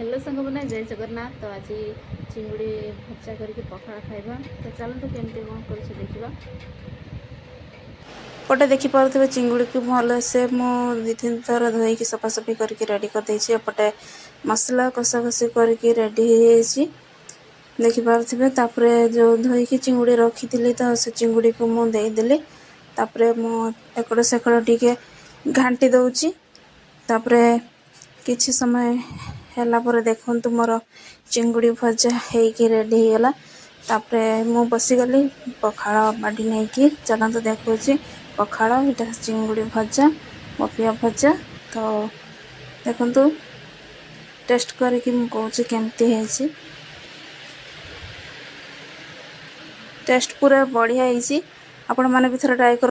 Hello सांग मैंने जय जगन्नाथ। तो आज चिंगुड़ी भजा करके पखाड़ खाइबा। तो चलते केमती कौन कर देखा। पटे देखिपे चिंगुड़ी को भलसे मु 2-3 थर धोईकी सफासफी करके रेडी कर देछि। एपटे मसला कषा कषि करके रेडी हो देखिपे। तापर जो धोईकी चिंगुड़ी रखी तो से चिंगुड़ी को मु देदेली। तापर मु एकड़ सेकड़ टिके घांटी दउची। तापर किछि समय हैला पर देखंतु मोर चिंगुड़ी भजा हेकी रेडी हो गला। तापर मु बसीगली पखाड़ बाड़ी नहीं कि चलते देखुची पखाड़ इटा चिंगुड़ी भजा मपिया भजा। तो देखंतु टेस्ट करके मु कहूँ केमती है। टेस्ट पूरा बढ़िया है। आपण माने भी थोड़ा ट्राई कर।